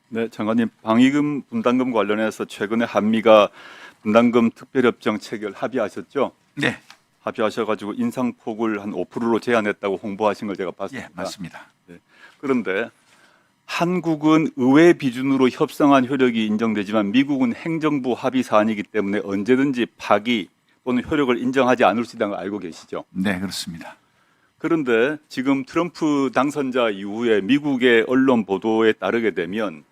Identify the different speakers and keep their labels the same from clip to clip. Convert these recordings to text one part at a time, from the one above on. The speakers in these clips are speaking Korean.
Speaker 1: 네, 장관님, 방위금 분담금 관련해서 최근에 한미가 분담금 특별협정 체결 합의하셨죠?
Speaker 2: 네,
Speaker 1: 합의하셔가지고 인상폭을 한 5%로 제한했다고 홍보하신 걸 제가 봤습니다.
Speaker 2: 예, 맞습니다.
Speaker 1: 그런데 한국은 의회 비준으로 협상한 효력이 인정되지만 미국은 행정부 합의 사안이기 때문에 언제든지 파기 또는 효력을 인정하지 않을 수 있다는 걸 알고 계시죠?
Speaker 2: 네, 그렇습니다.
Speaker 1: 그런데 지금 트럼프 당선자 이후에 미국의 언론 보도에 따르게 되면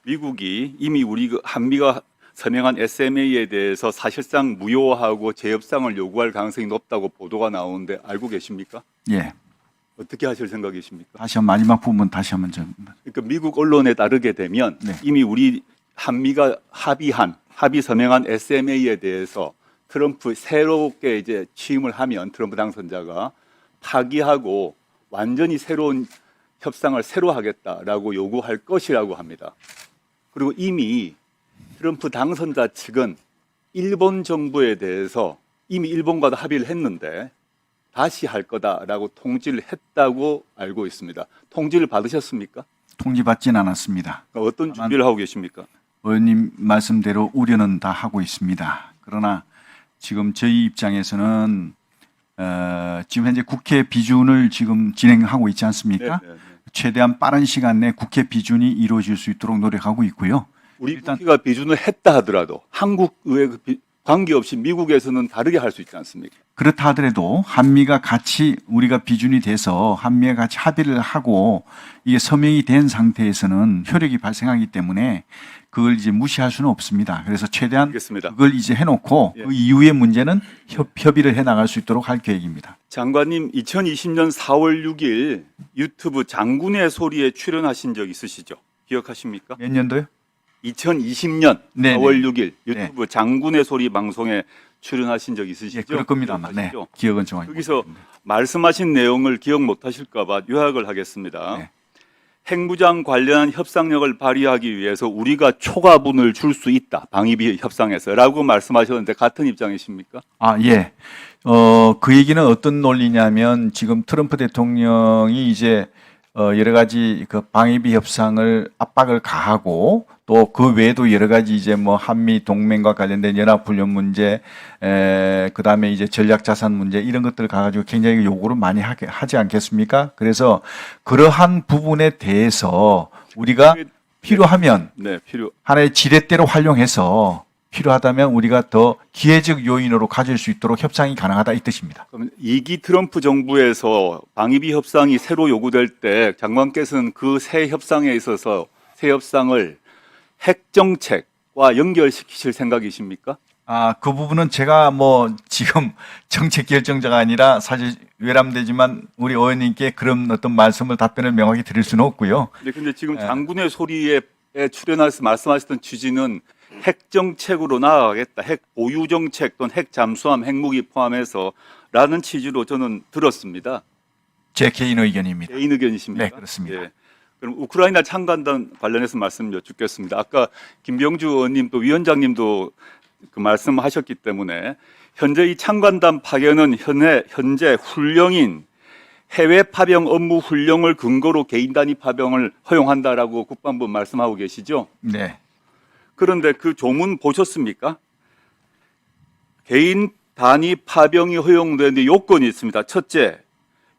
Speaker 1: 미국이 이미 우리 한미가 서명한 SMA에 대해서 사실상 무효화하고 재협상을 요구할 가능성이 높다고 보도가 나오는데 알고 계십니까?
Speaker 2: 예,
Speaker 1: 어떻게 하실 생각이십니까?
Speaker 2: 다시 한 마지막 부분 다시 한번 좀.
Speaker 1: 그러니까 미국 언론에 따르게 되면
Speaker 2: 네.
Speaker 1: 이미 우리 한미가 합의 서명한 SMA에 대해서 트럼프 새롭게 이제 취임을 하면 트럼프 당선자가 파기하고 완전히 새로운 협상을 새로 하겠다라고 요구할 것이라고 합니다. 그리고 이미 트럼프 당선자 측은 일본 정부에 대해서 이미 일본과도 합의를 했는데 다시 할 거다라고 통지를 했다고 알고 있습니다. 통지를 받으셨습니까?
Speaker 2: 통지받진 않았습니다.
Speaker 1: 그러니까 어떤 준비를 하고 계십니까?
Speaker 2: 의원님 말씀대로 우려는 다 하고 있습니다. 그러나 지금 저희 입장에서는 지금 현재 국회 비준을 지금 진행하고 있지 않습니까?
Speaker 1: 네.
Speaker 2: 최대한 빠른 시간 내에 국회 비준이 이루어질 수 있도록 노력하고 있고요.
Speaker 1: 우리
Speaker 2: 일단-
Speaker 1: 국회가 비준을 했다 하더라도 한국 의회 관계없이 미국에서는 다르게 할 수 있지 않습니까?
Speaker 2: 그렇다 하더라도 한미가 같이 우리가 비준이 돼서 한미가 같이 합의를 하고 이게 서명이 된 상태에서는 효력이 발생하기 때문에 그걸 이제 무시할 수는 없습니다. 그래서 최대한
Speaker 1: 알겠습니다.
Speaker 2: 그걸 이제 해놓고
Speaker 1: 예.
Speaker 2: 그 이후의 문제는 협의를 해 나갈 수 있도록 할 계획입니다.
Speaker 1: 장관님 2020년 4월 6일 유튜브 장군의 소리에 출연하신 적 있으시죠? 기억하십니까?
Speaker 2: 몇 년도요?
Speaker 1: 2020년
Speaker 2: 네네.
Speaker 1: 4월 6일 유튜브 장군의 소리 방송에 출연하신 적 있으시죠?
Speaker 2: 예, 그럴 겁니다. 아마. 네,
Speaker 1: 기억하시죠?
Speaker 2: 기억은 정확히.
Speaker 1: 여기서
Speaker 2: 못하겠는데.
Speaker 1: 말씀하신 내용을 기억 못하실까 봐 요약을 하겠습니다.
Speaker 2: 네.
Speaker 1: 핵무장 관련한 협상력을 발휘하기 위해서 우리가 초과분을 줄 수 있다. 방위비 협상에서라고 말씀하셨는데 같은 입장이십니까?
Speaker 2: 아, 예. 그 얘기는 어떤 논리냐면 지금 트럼프 대통령이 이제 여러 가지 그 방위비 협상을 압박을 가하고 또 그 외에도 여러 가지 이제 뭐 한미 동맹과 관련된 연합훈련 문제, 그다음에 이제 전략자산 문제 이런 것들을 가가지고 굉장히 요구를 많이 하지 않겠습니까? 그래서 그러한 부분에 대해서 우리가 필요하면
Speaker 1: 네,
Speaker 2: 하나의 지렛대로 활용해서 필요하다면 우리가 더 기회적 요인으로 가질 수 있도록 협상이 가능하다 이 뜻입니다.
Speaker 1: 그럼 2기 트럼프 정부에서 방위비 협상이 새로 요구될 때 장관께서는 그 새 협상에 있어서 새 협상을 핵 정책과 연결시키실 생각이십니까?
Speaker 2: 아, 그 부분은 제가 뭐 지금 정책 결정자가 아니라 사실 외람되지만 우리 의원님께 그런 어떤 말씀을 답변을 명확히 드릴 수는 없고요.
Speaker 1: 근데 지금 장군의 소리에 출연해서 말씀하셨던 취지는 핵 정책으로 나아가겠다. 핵 보유 정책 또는 핵 잠수함, 핵무기 포함해서 라는 취지로 저는 들었습니다.
Speaker 2: 제 개인 의견입니다.
Speaker 1: 개인 의견이십니까?
Speaker 2: 네, 그렇습니다.
Speaker 1: 예. 그럼 우크라이나 참관단 관련해서 말씀 여쭙겠습니다. 아까 김병주 의원님 또 위원장님도 그 말씀하셨기 때문에 현재 이 참관단 파견은 현재 훈령인 해외 파병 업무 훈령을 근거로 개인 단위 파병을 허용한다라고 국방부 말씀하고 계시죠?
Speaker 2: 네.
Speaker 1: 그런데 그 조문 보셨습니까? 개인 단위 파병이 허용되는데 요건이 있습니다. 첫째,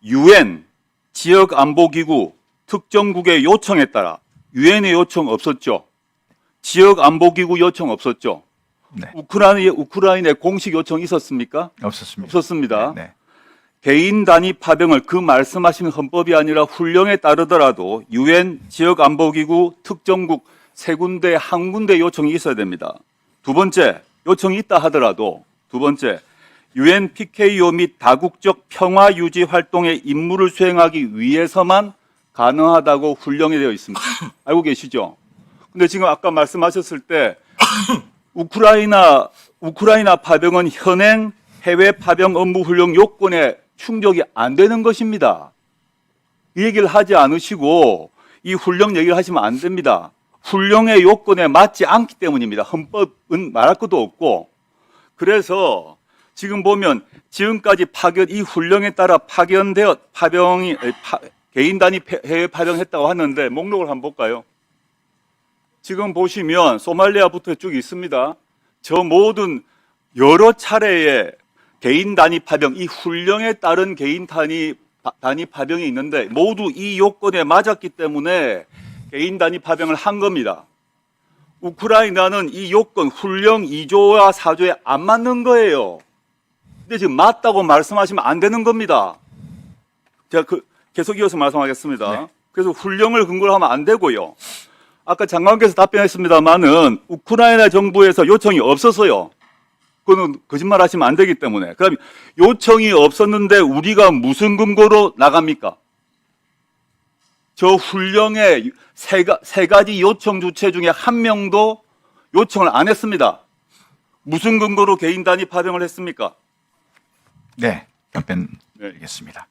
Speaker 1: UN 지역안보기구 특정국의 요청에 따라 유엔의 요청 없었죠. 지역안보기구 요청 없었죠.
Speaker 2: 네.
Speaker 1: 우크라이나의 공식 요청 있었습니까?
Speaker 2: 없었습니다.
Speaker 1: 없었습니다.
Speaker 2: 네.
Speaker 1: 개인 단위 파병을 그 말씀하신 헌법이 아니라 훈령에 따르더라도 유엔 지역안보기구 특정국 세 군데 한 군데 요청이 있어야 됩니다. 두 번째, 요청이 있다 하더라도 두 번째, 유엔 PKO 및 다국적 평화 유지 활동의 임무를 수행하기 위해서만 가능하다고 훈령이 되어 있습니다. 알고 계시죠? 근데 지금 아까 말씀하셨을 때 우크라이나 파병은 현행 해외 파병 업무 훈령 요건에 충족이 안 되는 것입니다. 이 얘기를 하지 않으시고 이 훈령 얘기를 하시면 안 됩니다. 훈령의 요건에 맞지 않기 때문입니다. 헌법은 말할 것도 없고. 그래서 지금 보면 지금까지 이 훈령에 따라 개인 단위 해외 파병했다고 하는데 목록을 한번 볼까요? 지금 보시면 소말리아부터 쭉 있습니다. 저 모든 여러 차례의 개인 단위 파병, 이 훈령에 따른 개인 단위 파병이 있는데 모두 이 요건에 맞았기 때문에 개인 단위 파병을 한 겁니다. 우크라이나는 이 요건 훈령 2조와 4조에 안 맞는 거예요. 근데 지금 맞다고 말씀하시면 안 되는 겁니다. 제가 계속 이어서 말씀하겠습니다.
Speaker 2: 네.
Speaker 1: 그래서 훈령을 근거로 하면 안 되고요. 아까 장관께서 답변했습니다만은 우크라이나 정부에서 요청이 없었어요. 그거는 거짓말 하시면 안 되기 때문에. 그럼 요청이 없었는데 우리가 무슨 근거로 나갑니까? 저 훈령의 세 가지 요청 주체 중에 한 명도 요청을 안 했습니다. 무슨 근거로 개인 단위 파병을 했습니까?
Speaker 2: 네, 답변 드리겠습니다.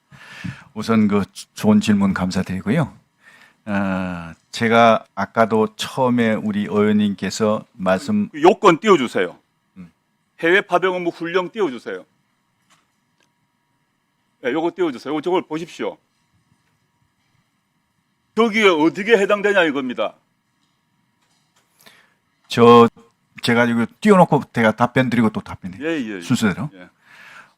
Speaker 2: 우선 그 좋은 질문 감사드리고요. 제가 아까도 처음에 우리 의원님께서 말씀
Speaker 1: 그 요건 띄워주세요. 해외 파병 업무 훈령 띄워주세요. 네, 요거 띄워주세요. 저걸 보십시오. 저기에 어떻게 해당되냐 이겁니다.
Speaker 2: 제가 이거 띄워놓고 제가 답변 드리고 또 답변 드릴게요.
Speaker 1: 예.
Speaker 2: 순서대로.
Speaker 1: 예.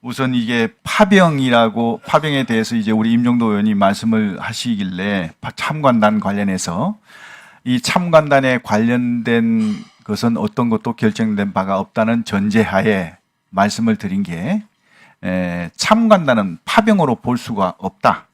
Speaker 2: 우선 이게 파병에 대해서 이제 우리 임종도 의원이 말씀을 하시길래 참관단 관련해서 이 참관단에 관련된 것은 어떤 것도 결정된 바가 없다는 전제하에 말씀을 드린 게 참관단은 파병으로 볼 수가 없다.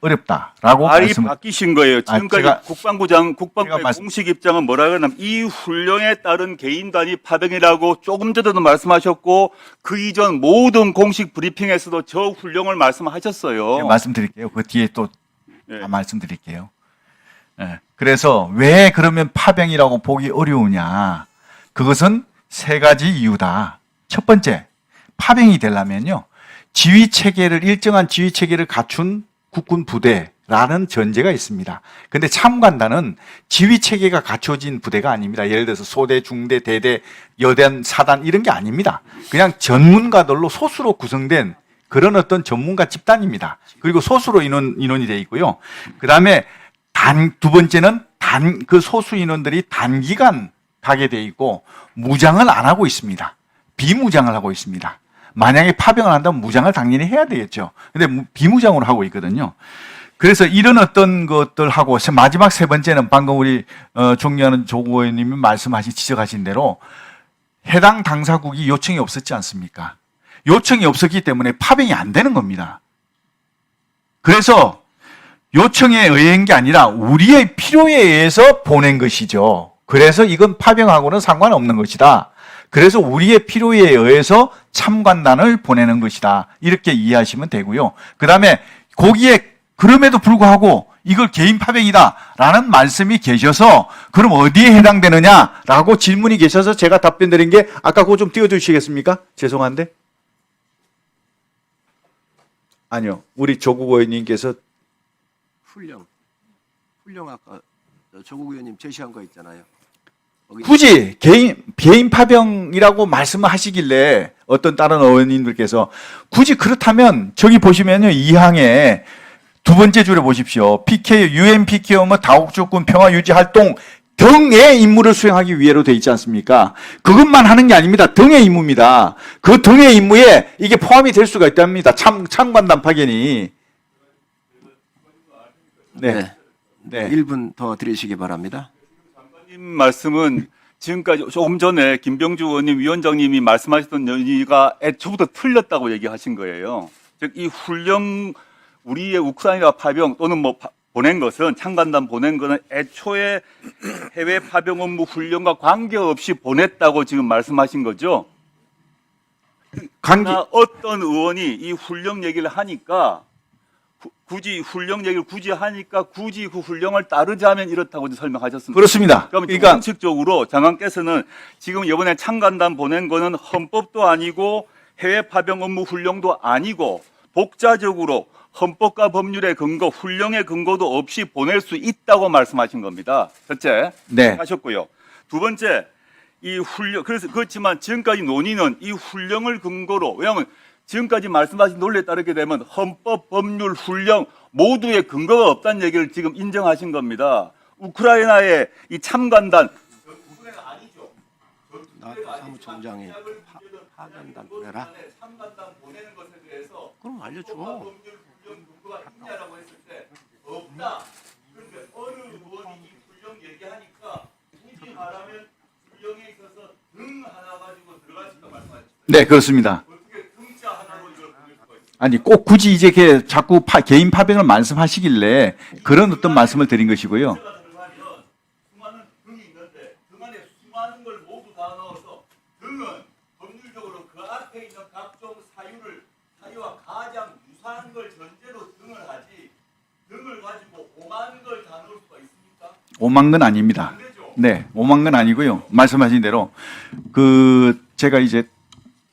Speaker 2: 어렵다라고
Speaker 1: 말이
Speaker 2: 말씀.
Speaker 1: 바뀌신 거예요. 지금까지
Speaker 2: 제가
Speaker 1: 국방부의
Speaker 2: 말씀-
Speaker 1: 공식 입장은 뭐라 그러냐면 이 훈령에 따른 개인 단위 파병이라고 조금 전에도 말씀하셨고 그 이전 모든 공식 브리핑에서도 저 훈령을 말씀하셨어요.
Speaker 2: 제가 말씀드릴게요. 그 뒤에 또
Speaker 1: 예.
Speaker 2: 다 말씀드릴게요. 예. 그래서 왜 그러면 파병이라고 보기 어려우냐? 그것은 세 가지 이유다. 첫 번째, 파병이 되려면요. 일정한 지휘 체계를 갖춘 국군 부대라는 전제가 있습니다. 근데 참관단은 지휘 체계가 갖춰진 부대가 아닙니다. 예를 들어서 소대, 중대, 대대, 여단, 사단 이런 게 아닙니다. 그냥 전문가들로 소수로 구성된 그런 어떤 전문가 집단입니다. 그리고 소수로 인원이 되어 있고요. 그 다음에 두 번째는 그 소수 인원들이 단기간 가게 되어 있고 무장을 안 하고 있습니다. 비무장을 하고 있습니다. 만약에 파병을 한다면 무장을 당연히 해야 되겠죠. 근데 비무장으로 하고 있거든요. 그래서 이런 어떤 것들하고 마지막 세 번째는 방금 우리 존경하는 조 의원님이 지적하신 대로 해당 당사국이 요청이 없었지 않습니까? 요청이 없었기 때문에 파병이 안 되는 겁니다. 그래서 요청에 의한 게 아니라 우리의 필요에 의해서 보낸 것이죠. 그래서 이건 파병하고는 상관없는 것이다. 그래서 우리의 필요에 의해서 참관단을 보내는 것이다. 이렇게 이해하시면 되고요. 그 다음에 거기에 그럼에도 불구하고 이걸 개인 파병이다라는 말씀이 계셔서 그럼 어디에 해당되느냐라고 질문이 계셔서 제가 답변 드린 게 아까 그거 좀 띄워주시겠습니까? 죄송한데. 아니요. 우리 조국 의원님께서
Speaker 3: 훈령 아까 조국 의원님 제시한 거 있잖아요. 거기
Speaker 2: 굳이 개인 파병이라고 말씀을 하시길래 어떤 다른 의원님들께서 굳이 그렇다면 저기 보시면요. 2항에 두 번째 줄에 보십시오. UN PKO 다국적군 평화 유지 활동 등의 임무를 수행하기 위해로 돼 있지 않습니까? 그것만 하는 게 아닙니다. 등의 임무입니다. 그 등의 임무에 이게 포함이 될 수가 있답니다. 참관단 파견이. 네. 네.
Speaker 3: 1분 더 드리시기 바랍니다.
Speaker 1: 장관님 말씀은 지금까지 조금 전에 김병주 의원님 위원장님이 말씀하셨던 얘기가 애초부터 틀렸다고 얘기하신 거예요. 즉 이 훈령 우리의 우크라이나 파병 또는 보낸 것은 참관단 보낸 것은 애초에 해외 파병 업무 훈련과 관계없이 보냈다고 지금 말씀하신 거죠. 어떤 의원이 이 훈령 얘기를 하니까 굳이 그 훈령을 따르자면 이렇다고 설명하셨습니다.
Speaker 2: 그렇습니다.
Speaker 1: 그러니까 원칙적으로 장관께서는 지금 이번에 참관단 보낸 거는 헌법도 아니고 해외 파병 업무 훈령도 아니고 독자적으로 헌법과 법률의 근거, 훈령의 근거도 없이 보낼 수 있다고 말씀하신 겁니다. 첫째,
Speaker 2: 네.
Speaker 1: 하셨고요. 두 번째, 이 훈령 그렇지만 지금까지 논의는 이 훈령을 근거로 왜냐하면 지금까지 말씀하신 논리에 따르게 되면 헌법, 법률, 훈령 모두의 근거가 없다는 얘기를 지금 인정하신 겁니다. 우크라이나의 이 참관단
Speaker 3: 나 사무총장이 파견단 보내라.
Speaker 1: 참관단 보내는 것에 대해서
Speaker 3: 그럼 알려줘.
Speaker 1: 법률 훈련 근거가 있냐라고 했을 때 없다. 그런데 어느 의원이 이 훈련 얘기하니까 굳이 말하면 훈련에 있어서 등 하나 가지고 들어갈 수 있다 말씀하셨죠.
Speaker 2: 네, 그렇습니다.
Speaker 1: 어떻게 등자 하나로 이걸 보낼 수가 있어요?
Speaker 2: 아니 꼭 굳이 이제 이렇게 자꾸 개인 파병을 말씀하시길래 그런 어떤 말씀을 드린 것이고요.
Speaker 1: 등자가 들어가면 수많은 등이 있는데 등 안에 수많은 걸 모두 다 넣어서 등은 법률적으로 그 앞에 있는 각종 사유와 가장 유사한 걸 전제로 등을 하지 등을 가지고 5만 걸 다 넣을 수가 있습니까?
Speaker 2: 5만 건 아닙니다.
Speaker 1: 안 되죠.
Speaker 2: 네, 5만 건 아니고요. 말씀하신 대로 제가 이제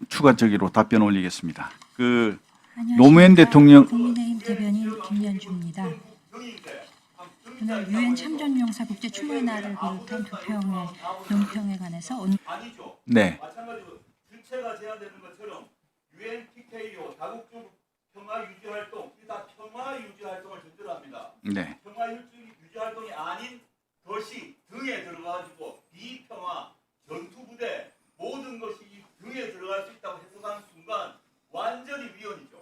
Speaker 2: 추가적으로 답변 올리겠습니다. 노무현 대통령
Speaker 4: 국민의힘 대변인 김연주입니다. 그날 유엔 참전용사 국제 추모의 날을 비롯한 두 평의 논평에 관해서
Speaker 1: 아니죠.
Speaker 2: 네,
Speaker 1: 마찬가지로 주체가 제한되는 것처럼 UN PKO 다국적 평화 유지 활동 이 다 평화 유지 활동을 전제로 합니다.
Speaker 2: 네,
Speaker 1: 평화 유지 활동이 아닌 것이 등에 들어가지고 비평화 전투부대 모든 것이 이 등에 들어갈 수 있다고 해석하는 순간 완전히 위헌이죠.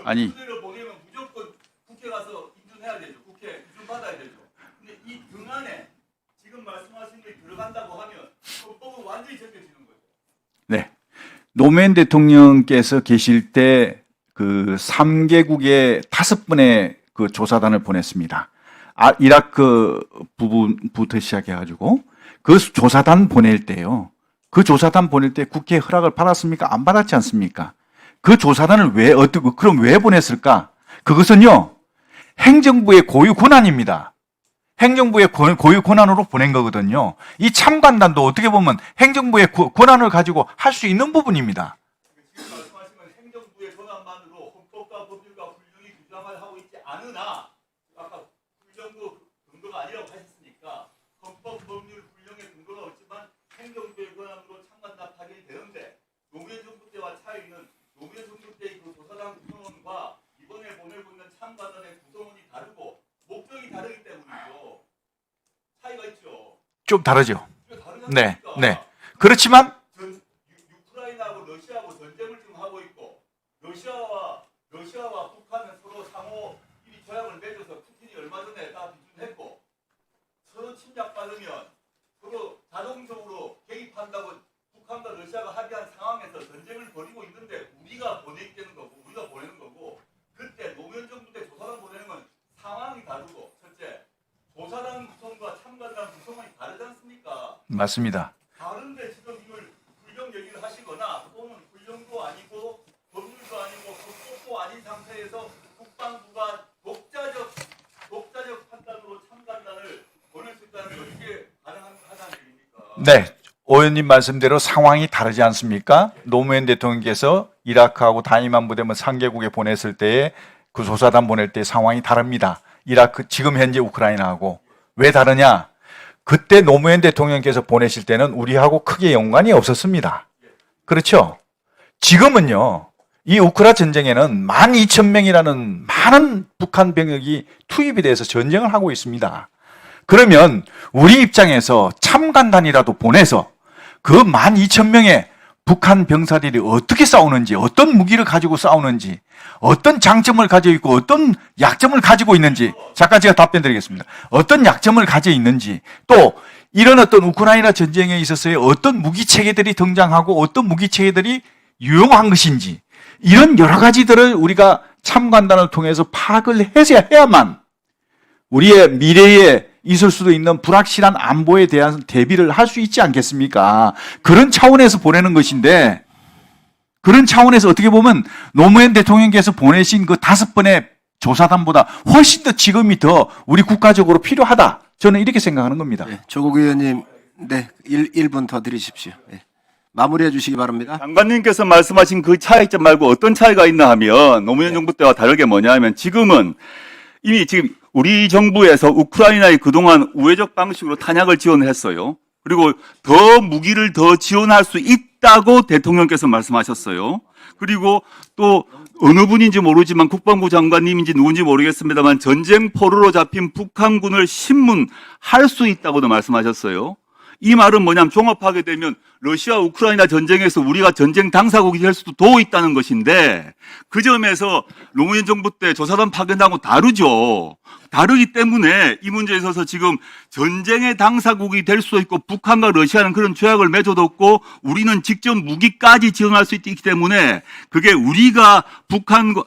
Speaker 2: 아니.
Speaker 1: 전투부대를 보내면 무조건 국회 가서 인준해야 되죠. 국회 인준 받아야 되죠. 근데 이 등 안에 지금 말씀하신 게 들어간다고 하면 헌법은 완전히 적혀지는 거죠.
Speaker 2: 네. 노무현 대통령께서 계실 때 그 3개국의 5분의 그 조사단을 보냈습니다. 이라크 부분부터 시작해가지고 그 조사단 보낼 때요. 그 조사단 보낼 때 국회 허락을 받았습니까? 안 받았지 않습니까? 그 조사단을 그럼 왜 보냈을까? 그것은요, 행정부의 고유 권한입니다. 행정부의 고유 권한으로 보낸 거거든요. 이 참관단도 어떻게 보면 행정부의 권한을 가지고 할 수 있는 부분입니다.
Speaker 1: 지금 말씀하신 건 행정부의 권한만으로 헌법과 법률과 훈령이 규정을 하고 있지 않으나 아까 훈령도 근거가 아니라고 하셨으니까 헌법, 법률, 훈령의 근거가 없지만 행정부의 권한으로 참관단 파견이 되는데 노무현 정부 때와 차이는 노무현 정부 때의 그 조사단 구성원과 이번에 보내고 있는 참관단의 구성원이 다르고 목적이 다르기 때문이죠. 차이가 있죠.
Speaker 2: 좀 다르죠.
Speaker 1: 이거 다르지
Speaker 2: 네,
Speaker 1: 않습니까?
Speaker 2: 네. 그렇지만
Speaker 1: 우크라이나하고 러시아하고 전쟁을 지금 하고 있고 러시아와 북한은 서로 상호 이 조약을 맺어서 푸틴이 얼마 전에 다 비준했고 서로 침략받으면 서로 자동적으로 개입한다고 북한과 러시아가 합의한 상황에서 전쟁을 벌이고 있는데 우리가 보내는 거고 그때 노무현 정부 때 조사단 보내는 건 상황이 다르고 첫째 조사단 구성과 참관단 구성이 다르지 않습니까?
Speaker 2: 맞습니다.
Speaker 1: 다른데 지금 이걸 훈령 얘기를 하시거나 또는 훈령도 아니고 법률도 아니고 헌법도 아닌 상태에서 국방부가 독자적 판단으로 참관단을 보낼 수 있다는 게 어떻게 가능하다는 얘기입니까?
Speaker 2: 네. 오연님 말씀대로 상황이 다르지 않습니까? 노무현 대통령께서 이라크하고 단임한 부대만 3개국에 보냈을 때에 그 조사단 보낼 때 상황이 다릅니다. 지금 현재 우크라이나하고. 왜 다르냐? 그때 노무현 대통령께서 보내실 때는 우리하고 크게 연관이 없었습니다. 그렇죠? 지금은요, 이 우크라 전쟁에는 12,000명이라는 많은 북한 병력이 투입이 돼서 전쟁을 하고 있습니다. 그러면 우리 입장에서 참관단이라도 보내서 그 12,000명의 북한 병사들이 어떻게 싸우는지, 어떤 무기를 가지고 싸우는지, 어떤 장점을 가지고 있고 어떤 약점을 가지고 있는지 잠깐 제가 답변 드리겠습니다. 어떤 약점을 가지고 있는지 또 이런 어떤 우크라이나 전쟁에 있어서의 어떤 무기체계들이 등장하고 어떤 무기체계들이 유용한 것인지 이런 여러 가지들을 우리가 참관단을 통해서 파악을 해야만 우리의 미래에 있을 수도 있는 불확실한 안보에 대한 대비를 할 수 있지 않겠습니까? 그런 차원에서 보내는 것인데 그런 차원에서 어떻게 보면 노무현 대통령께서 보내신 그 5번의 조사단보다 훨씬 더 지금이 더 우리 국가적으로 필요하다. 저는 이렇게 생각하는 겁니다.
Speaker 3: 네, 조국 의원님, 네, 1분 더 드리십시오. 네. 마무리해 주시기 바랍니다.
Speaker 1: 장관님께서 말씀하신 그 차이점 말고 어떤 차이가 있나 하면 노무현 정부 때와 다르게 뭐냐 하면 지금은 이미 지금 우리 정부에서 우크라이나에 그동안 우회적 방식으로 탄약을 지원했어요. 그리고 더 무기를 더 지원할 수 있다고 대통령께서 말씀하셨어요. 그리고 또 어느 분인지 모르지만 국방부 장관님인지 누군지 모르겠습니다만 전쟁 포로로 잡힌 북한군을 신문할 수 있다고도 말씀하셨어요. 이 말은 뭐냐면 종합하게 되면 러시아 우크라이나 전쟁에서 우리가 전쟁 당사국이 될 수도 도 있다는 것인데 그 점에서 노무현 정부 때 조사단 파견하고 다르죠. 다르기 때문에 이 문제에 있어서 지금 전쟁의 당사국이 될 수 있고 북한과 러시아는 그런 조약을 맺어뒀고 우리는 직접 무기까지 지원할 수 있기 때문에 그게 우리가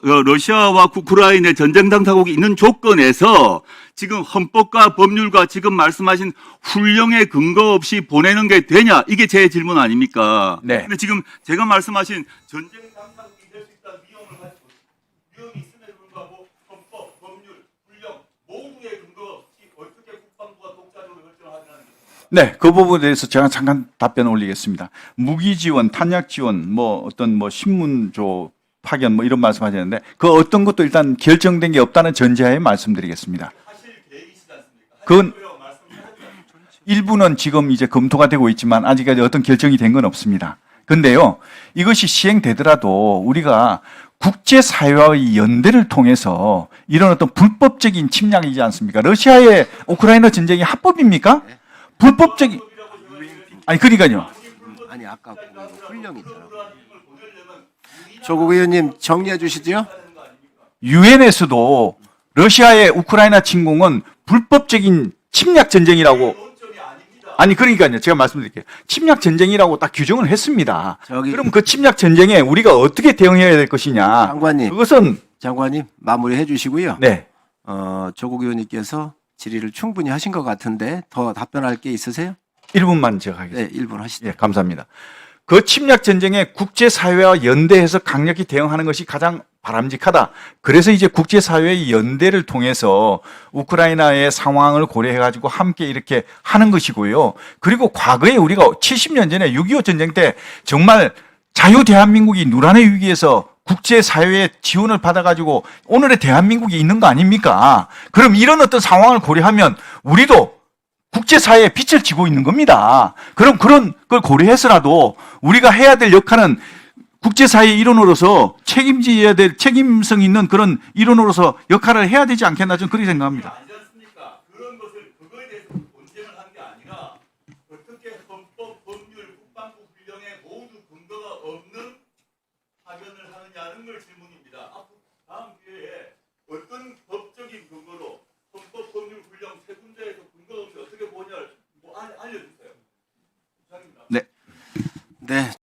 Speaker 1: 러시아와 우크라이나의 전쟁 당사국이 있는 조건에서 지금 헌법과 법률과 지금 말씀하신 훈령의 근거 없이 보내는 게 되냐? 이게 제 질문 아닙니까?
Speaker 2: 네.
Speaker 1: 근데 지금 제가 말씀하신 전쟁 당사국이 될 수 있다는 위험이 있음에도 불구하고 헌법, 법률, 훈령 모두의 근거 없이 어떻게 국방부가 독자적으로 결정하느냐는 게
Speaker 2: 네, 그 부분에 대해서 제가 잠깐 답변 올리겠습니다. 무기 지원, 탄약 지원, 뭐 어떤 뭐 신문조 파견 뭐 이런 말씀하셨는데 그 어떤 것도 일단 결정된 게 없다는 전제하에 말씀드리겠습니다.
Speaker 1: 하실 계획이시지 않습니까?
Speaker 2: 그건 일부는 지금 이제 검토가 되고 있지만 아직까지 어떤 결정이 된 건 없습니다. 근데요, 이것이 시행되더라도 우리가 국제사회와의 연대를 통해서 이런 어떤 불법적인 침략이지 않습니까? 러시아의 우크라이나 전쟁이 합법입니까? 불법적인, 아니, 그러니까요.
Speaker 3: 아니 아까 그 훈령이잖아. 조국 의원님 정리해 주시죠.
Speaker 2: 유엔에서도 러시아의 우크라이나 침공은 불법적인 침략 전쟁이라고 아니 그러니까요. 제가 말씀드릴게요. 침략 전쟁이라고 딱 규정을 했습니다. 그럼 그 침략 전쟁에 우리가 어떻게 대응해야 될 것이냐?
Speaker 3: 장관님.
Speaker 2: 그것은
Speaker 3: 장관님 마무리해 주시고요.
Speaker 2: 네.
Speaker 3: 조국 의원님께서 질의를 충분히 하신 것 같은데 더 답변할 게 있으세요?
Speaker 2: 1분만 제가 하겠습니다.
Speaker 3: 네, 1분 하시죠.
Speaker 2: 예, 감사합니다. 그 침략 전쟁에 국제사회와 연대해서 강력히 대응하는 것이 가장 바람직하다. 그래서 이제 국제사회의 연대를 통해서 우크라이나의 상황을 고려해가지고 함께 이렇게 하는 것이고요. 그리고 과거에 우리가 70년 전에 6.25 전쟁 때 정말 자유 대한민국이 누란의 위기에서 국제사회의 지원을 받아가지고 오늘의 대한민국이 있는 거 아닙니까? 그럼 이런 어떤 상황을 고려하면 우리도 국제사회에 빛을 지고 있는 겁니다. 그럼 그런 걸 고려해서라도 우리가 해야 될 역할은 국제사회의 일원으로서 책임져야 될 책임성 있는 그런 일원으로서 역할을 해야 되지 않겠나 저는 그렇게 생각합니다.
Speaker 1: 아니지 않습니까? 그런 것을 그거에 대해서 논쟁을 한 게 아니라 어떻게 헌법, 법률, 국방부 훈령에 모두 근거가 없는 파견을 하느냐는 걸 질문입니다. 앞으로 다음 기회에 어떤 법적인 근거로 헌법, 법률, 훈령 세 군데에서 근거 없이 어떻게 보냐를 알려주세요. 이상입니다.
Speaker 3: 네.